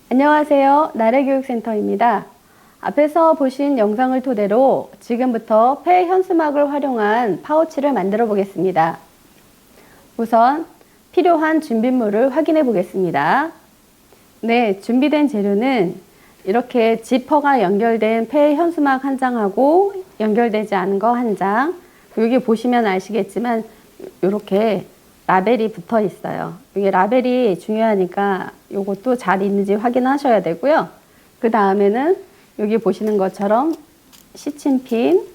안녕하세요. 나래교육센터입니다. 앞에서 보신 영상을 토대로 지금부터 폐 현수막을 활용한 파우치를 만들어 보겠습니다. 우선 필요한 준비물을 확인해 보겠습니다. 네, 준비된 재료는 이렇게 지퍼가 연결된 폐 현수막 한 장하고 연결되지 않은 거 한 장, 여기 보시면 아시겠지만 이렇게 라벨이 붙어 있어요. 이게 라벨이 중요하니까 이것도 잘 있는지 확인하셔야 되고요. 그 다음에는 여기 보시는 것처럼 시침핀,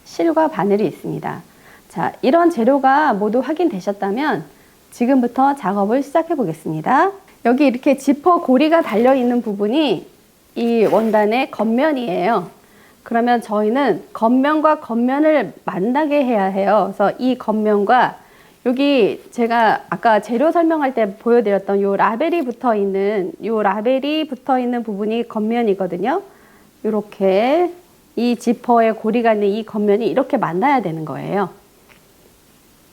실과 바늘이 있습니다. 자, 이런 재료가 모두 확인되셨다면 지금부터 작업을 시작해 보겠습니다. 여기 이렇게 지퍼 고리가 달려 있는 부분이 이 원단의 겉면이에요. 그러면 저희는 겉면과 겉면을 만나게 해야 해요. 그래서 이 겉면과 여기 제가 아까 재료 설명할 때 보여드렸던 요 라벨이 붙어 있는 부분이 겉면이거든요. 이렇게 이 지퍼에 고리가 있는 이 겉면이 이렇게 만나야 되는 거예요.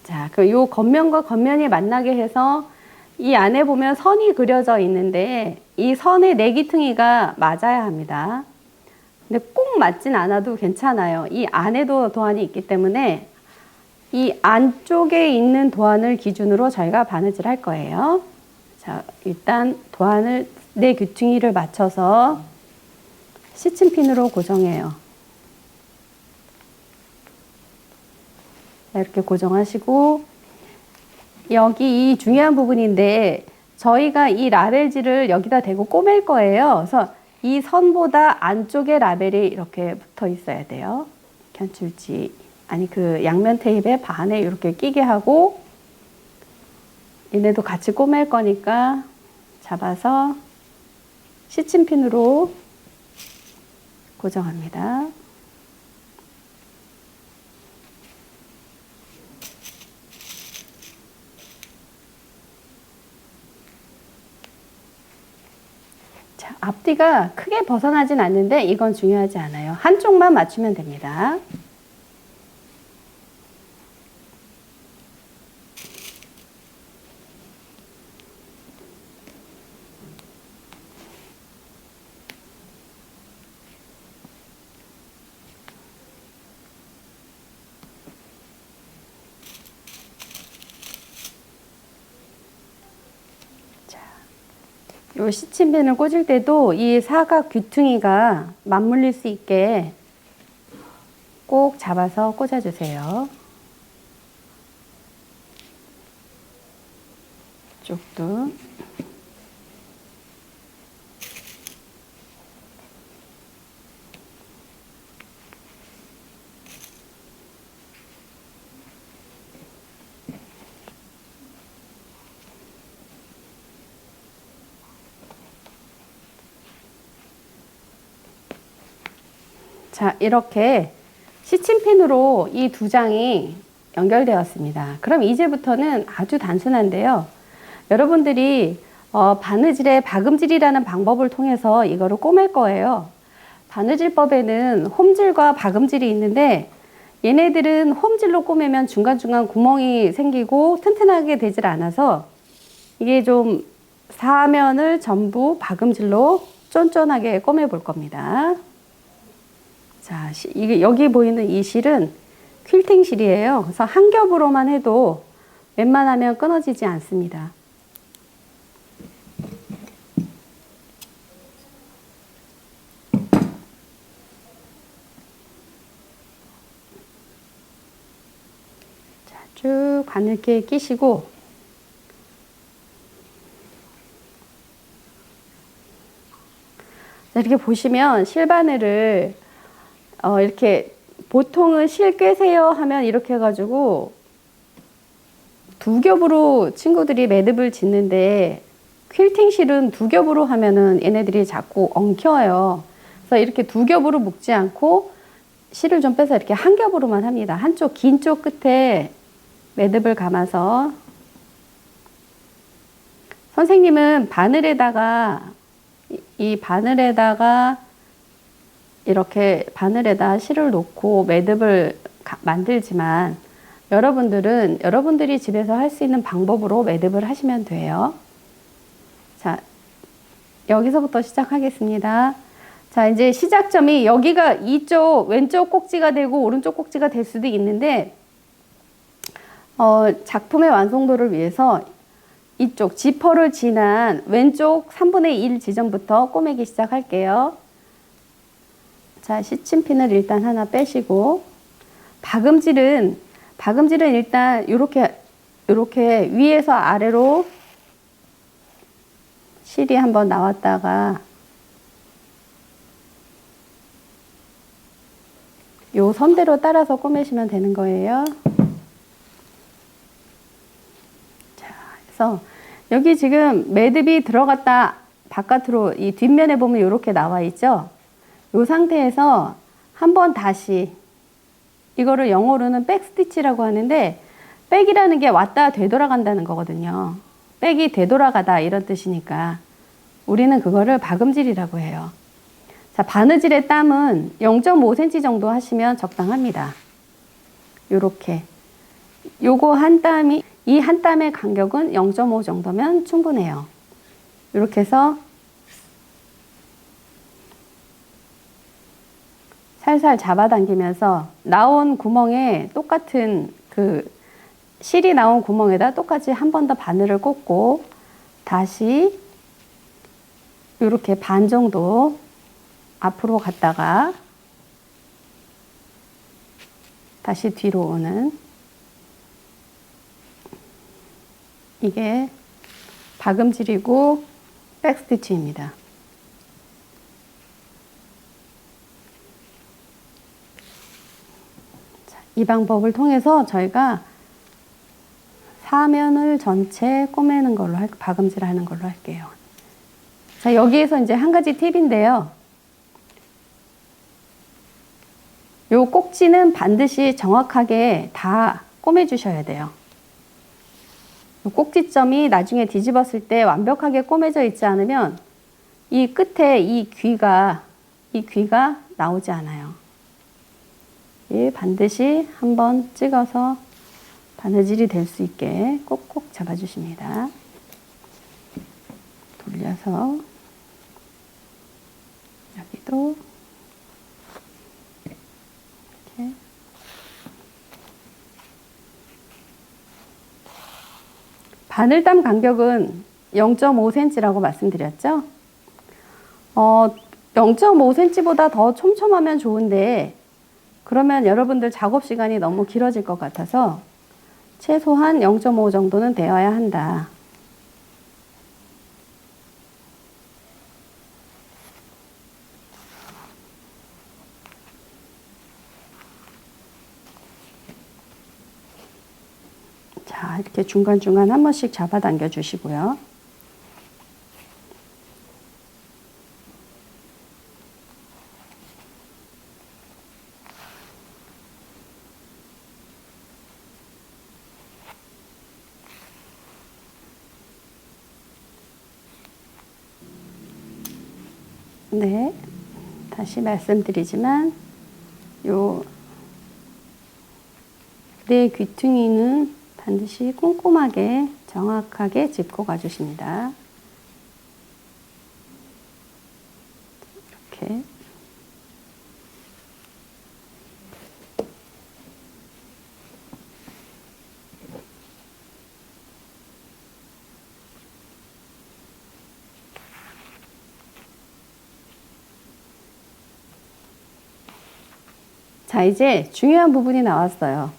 자, 그 요 겉면과 겉면이 만나게 해서 이 안에 보면 선이 그려져 있는데 이 선의 내기퉁이가 맞아야 합니다. 근데 꼭 맞진 않아도 괜찮아요. 이 안에도 도안이 있기 때문에 이 안쪽에 있는 도안을 기준으로 저희가 바느질 할 거예요. 자, 일단 도안을 내규퉁이를 맞춰서 시침핀으로 고정해요. 이렇게 고정하시고 여기 이 중요한 부분인데 저희가 이 라벨지를 여기다 대고 꼬맬 거예요. 그래서 이 선보다 안쪽에 라벨이 이렇게 붙어 있어야 돼요. 견출지 아니 그 양면 테이프에 반에 이렇게 끼게 하고 얘네도 같이 꼬맬 거니까 잡아서 시침핀으로 고정합니다. 자, 앞뒤가 크게 벗어나진 않는데 이건 중요하지 않아요. 한쪽만 맞추면 됩니다. 요 시침핀을 꽂을 때도 이 사각 귀퉁이가 맞물릴 수 있게 꼭 잡아서 꽂아주세요. 이쪽도. 자, 이렇게 시침핀으로 이 두 장이 연결되었습니다. 그럼 이제부터는 아주 단순한데요. 여러분들이 바느질의 박음질이라는 방법을 통해서 이거를 꼬맬 거예요. 바느질법에는 홈질과 박음질이 있는데 얘네들은 홈질로 꼬매면 중간중간 구멍이 생기고 튼튼하게 되질 않아서 이게 좀 사면을 전부 박음질로 쫀쫀하게 꼬매 볼 겁니다. 자, 이게 여기 보이는 이 실은 퀼팅 실이에요. 그래서 한 겹으로만 해도 웬만하면 끊어지지 않습니다. 자, 쭉 바늘게 끼시고 자, 이렇게 보시면 실바늘을 이렇게 보통은 실 꿰세요 하면 이렇게 해가지고 두 겹으로 친구들이 매듭을 짓는데 퀼팅 실은 두 겹으로 하면은 얘네들이 자꾸 엉켜요. 그래서 이렇게 두 겹으로 묶지 않고 실을 좀 빼서 이렇게 한 겹으로만 합니다. 한쪽 긴 쪽 끝에 매듭을 감아서 선생님은 바늘에다가 이 바늘에다가 이렇게 바늘에다 실을 놓고 매듭을 만들지만 여러분들은 여러분들이 집에서 할 수 있는 방법으로 매듭을 하시면 돼요. 자, 여기서부터 시작하겠습니다. 자, 이제 시작점이 여기가 이쪽 왼쪽 꼭지가 되고 오른쪽 꼭지가 될 수도 있는데, 작품의 완성도를 위해서 이쪽 지퍼를 지난 왼쪽 3분의 1 지점부터 꼬매기 시작할게요. 자, 시침핀을 일단 하나 빼시고, 박음질은 일단 이렇게 위에서 아래로 실이 한번 나왔다가 요 선대로 따라서 꼬매시면 되는 거예요. 자, 그래서 여기 지금 매듭이 들어갔다 바깥으로 이 뒷면에 보면 이렇게 나와 있죠. 이 상태에서 한번 다시, 이거를 영어로는 백스티치라고 하는데, 백이라는 게 왔다 되돌아간다는 거거든요. 백이 되돌아가다 이런 뜻이니까 우리는 그거를 박음질이라고 해요. 자, 바느질의 땀은 0.5cm 정도 하시면 적당합니다. 요렇게 요거 한 땀이, 이 한 땀의 간격은 0.5 정도면 충분해요. 이렇게 해서 살살 잡아당기면서 나온 구멍에 똑같은 실이 나온 구멍에다 똑같이 한 번 더 바늘을 꽂고 다시 이렇게 반 정도 앞으로 갔다가 다시 뒤로 오는, 이게 박음질이고 백스티치입니다. 자, 이 방법을 통해서 저희가 사면을 전체 꼬매는 걸로 박음질 하는 걸로 할게요. 자, 여기에서 이제 한 가지 팁인데요. 요 꼭지는 반드시 정확하게 다 꼬매 주셔야 돼요. 요 꼭지점이 나중에 뒤집었을 때 완벽하게 꼬매져 있지 않으면 이 끝에 이 귀가 나오지 않아요. 반드시 한번 찍어서 바느질이 될 수 있게 꼭꼭 잡아주십니다. 돌려서 여기도 이렇게 바늘땀 간격은 0.5cm라고 말씀드렸죠? 0.5cm보다 더 촘촘하면 좋은데, 그러면 여러분들 작업 시간이 너무 길어질 것 같아서 최소한 0.5 정도는 되어야 한다. 자, 이렇게 중간중간 한 번씩 잡아당겨 주시고요. 네, 다시 말씀드리지만 내 귀퉁이는 반드시 꼼꼼하게 정확하게 짚고 가주십니다. 이렇게. 자, 이제 중요한 부분이 나왔어요.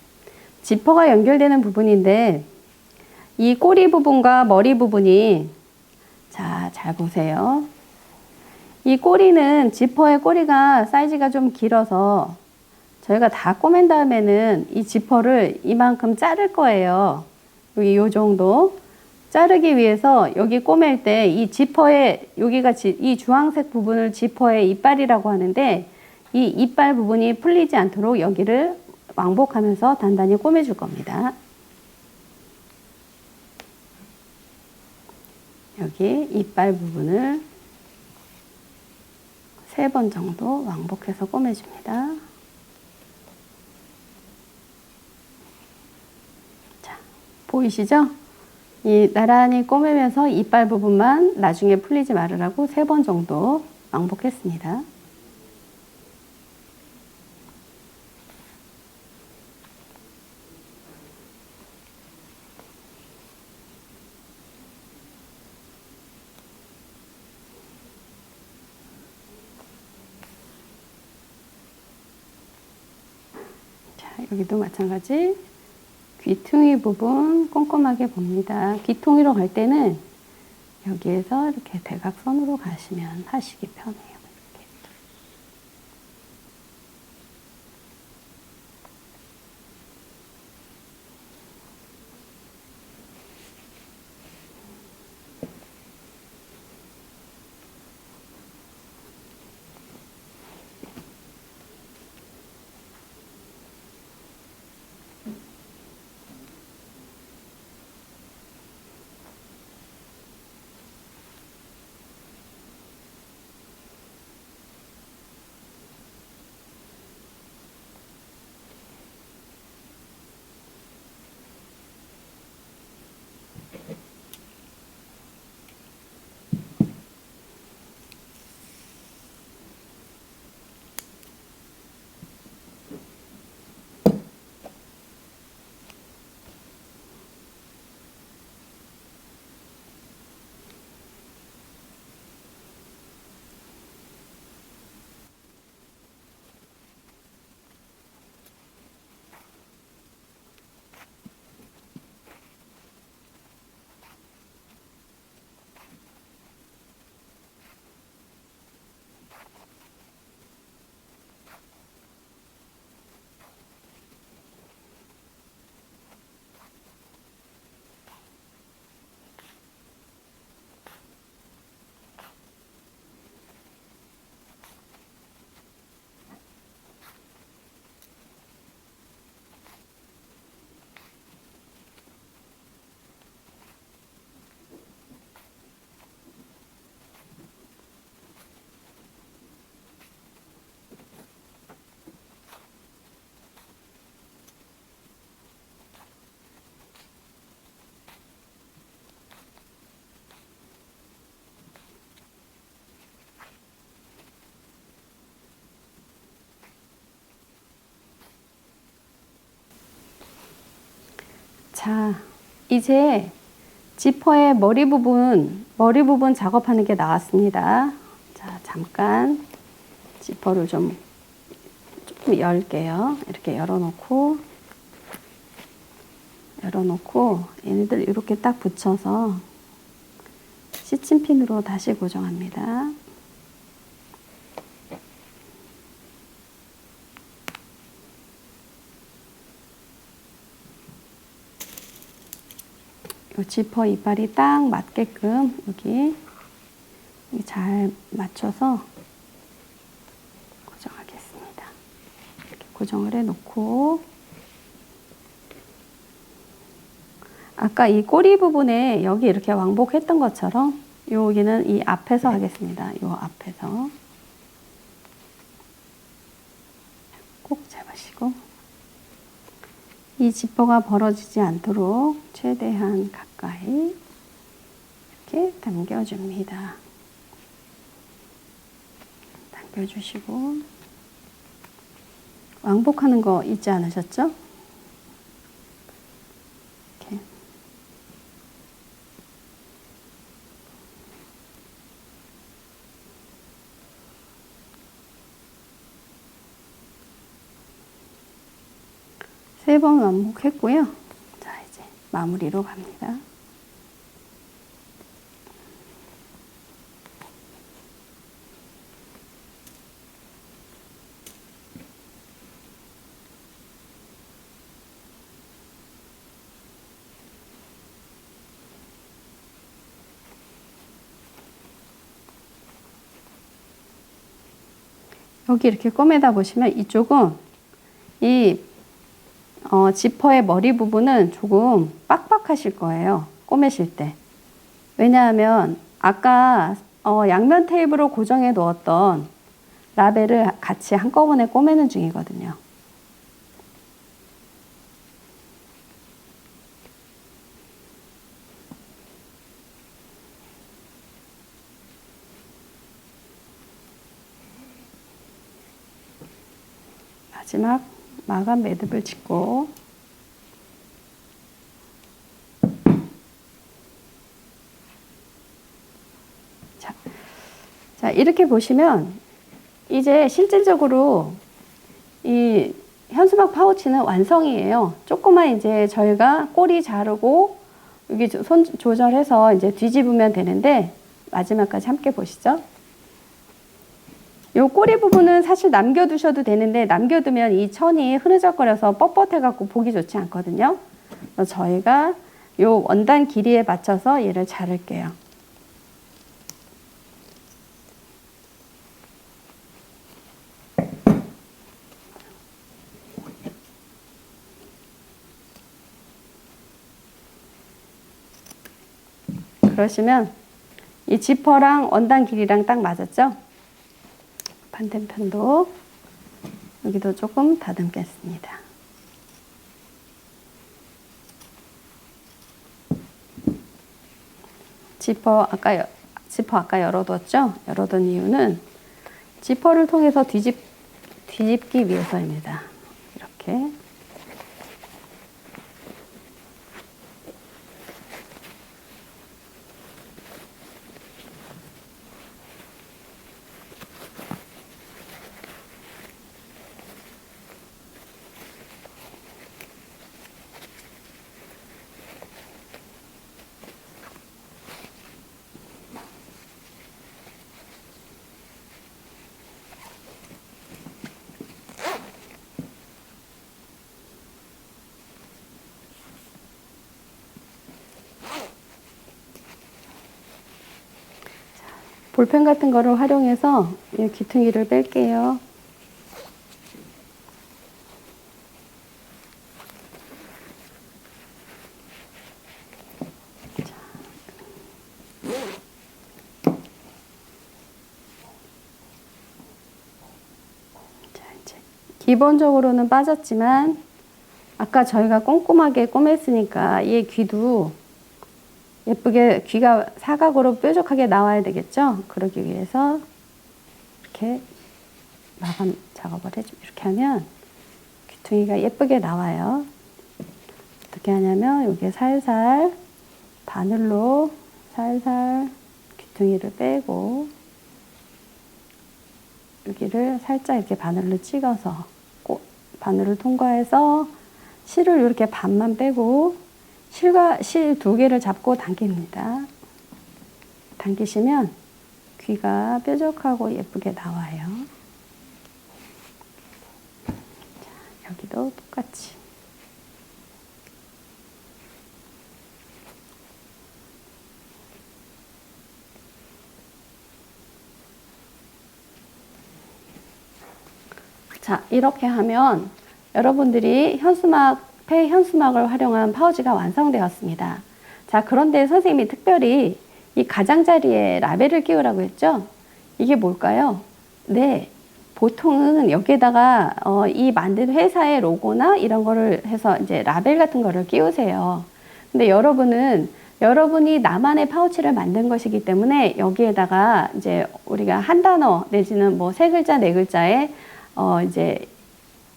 지퍼가 연결되는 부분인데, 이 꼬리 부분과 머리 부분이, 자, 잘 보세요. 이 꼬리는, 지퍼의 꼬리가 사이즈가 좀 길어서 저희가 다 꼬맨 다음에는 이 지퍼를 이만큼 자를 거예요. 여기 요 정도 자르기 위해서 여기 꼬맬 때 이 지퍼의, 여기가 이 주황색 부분을 지퍼의 이빨이라고 하는데, 이 이빨 부분이 풀리지 않도록 여기를 왕복하면서 단단히 꼬매줄 겁니다. 여기 이빨 부분을 3번 정도 왕복해서 꼬매줍니다. 자, 보이시죠? 이 나란히 꼬매면서 이빨 부분만 나중에 풀리지 말으라고 3번 정도 왕복했습니다. 자, 여기도 마찬가지 귀퉁이 부분 꼼꼼하게 봅니다. 귀퉁이로 갈 때는 여기에서 이렇게 대각선으로 가시면 하시기 편해요. 이렇게. 자, 이제 지퍼의 머리 부분 작업하는 게 나왔습니다. 자, 잠깐 지퍼를 조금 열게요. 이렇게 열어놓고 얘네들 이렇게 딱 붙여서 시침핀으로 다시 고정합니다. 이 지퍼 이빨이 딱 맞게끔 여기 잘 맞춰서 고정하겠습니다. 이렇게 고정을 해놓고 아까 이 꼬리 부분에 여기 이렇게 왕복했던 것처럼 여기는 이 앞에서 하겠습니다. 이 앞에서 꼭 잡으시고 이 지퍼가 벌어지지 않도록 최대한 가까이 이렇게 당겨줍니다. 당겨주시고 왕복하는 거 잊지 않으셨죠? 이렇게. 세 번 왕복했고요. 자, 이제 마무리로 갑니다. 여기 이렇게 꼬매다 보시면 이쪽은 이 지퍼의 머리 부분은 조금 빡빡하실 거예요. 꼬매실 때. 왜냐하면 아까 양면 테이프로 고정해 놓았던 라벨을 같이 한꺼번에 꼬매는 중이거든요. 마지막 마감 매듭을 짓고 자, 이렇게 보시면 이제 실질적으로 이 현수막 파우치는 완성이에요. 조금만 이제 저희가 꼬리 자르고 여기 손 조절해서 이제 뒤집으면 되는데 마지막까지 함께 보시죠. 요 꼬리 부분은 사실 남겨두셔도 되는데 남겨두면 이 천이 흐느적거려서 뻣뻣해갖고 보기 좋지 않거든요. 그래서 저희가 요 원단 길이에 맞춰서 얘를 자를게요. 그러시면 이 지퍼랑 원단 길이랑 딱 맞았죠? 반대편도 여기도 조금 다듬겠습니다. 지퍼 아까 열어뒀죠? 열어둔 이유는 지퍼를 통해서 뒤집기 위해서입니다. 이렇게. 볼펜 같은 거를 활용해서 이 귀퉁이를 뺄게요. 자, 이제 기본적으로는 빠졌지만 아까 저희가 꼼꼼하게 꼬맸으니까 이 귀도 예쁘게 귀가 사각으로 뾰족하게 나와야 되겠죠? 그러기 위해서 이렇게 마감 작업을 해주고 이렇게 하면 귀퉁이가 예쁘게 나와요. 어떻게 하냐면 여기에 살살 바늘로 살살 귀퉁이를 빼고 여기를 살짝 이렇게 바늘로 찍어서 바늘을 통과해서 실을 이렇게 반만 빼고 실과 실 두 개를 잡고 당깁니다. 당기시면 귀가 뾰족하고 예쁘게 나와요. 자, 여기도 똑같이. 자, 이렇게 하면 여러분들이 폐 현수막을 활용한 파우치가 완성되었습니다. 자, 그런데 선생님이 특별히 이 가장자리에 라벨을 끼우라고 했죠? 이게 뭘까요? 네, 보통은 여기에다가 이 만든 회사의 로고나 이런 거를 해서 이제 라벨 같은 거를 끼우세요. 근데 여러분이 나만의 파우치를 만든 것이기 때문에 여기에다가 이제 우리가 한 단어 내지는 뭐 세 글자, 네 글자에 이제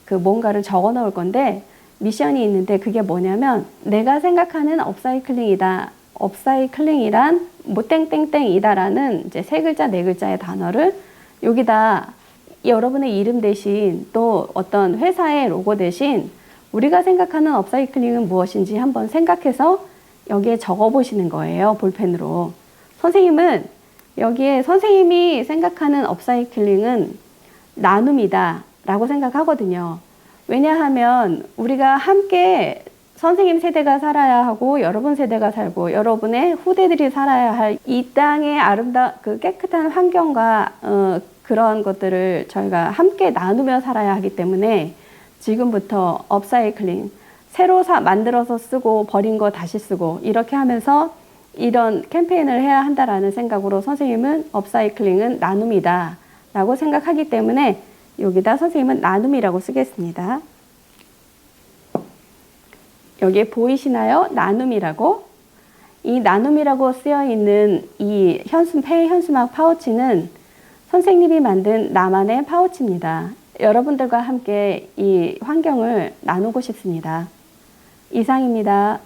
그 뭔가를 적어 놓을 건데 미션이 있는데 그게 뭐냐면 내가 생각하는 업사이클링이다. 업사이클링이란 뭐 땡땡땡이다라는 이제 세 글자 네 글자의 단어를 여기다 여러분의 이름 대신 또 어떤 회사의 로고 대신 우리가 생각하는 업사이클링은 무엇인지 한번 생각해서 여기에 적어 보시는 거예요. 볼펜으로. 선생님은 여기에 선생님이 생각하는 업사이클링은 나눔이다 라고 생각하거든요. 왜냐하면 우리가 함께 선생님 세대가 살아야 하고 여러분 세대가 살고 여러분의 후대들이 살아야 할 이 땅의 그 깨끗한 환경과 그런 것들을 저희가 함께 나누며 살아야 하기 때문에 지금부터 업사이클링 새로 만들어서 쓰고 버린 거 다시 쓰고 이렇게 하면서 이런 캠페인을 해야 한다라는 생각으로 선생님은 업사이클링은 나눔이다 라고 생각하기 때문에 여기다 선생님은 나눔이라고 쓰겠습니다. 여기에 보이시나요? 나눔이라고. 이 나눔이라고 쓰여 있는 이 폐 현수막 파우치는 선생님이 만든 나만의 파우치입니다. 여러분들과 함께 이 환경을 나누고 싶습니다. 이상입니다.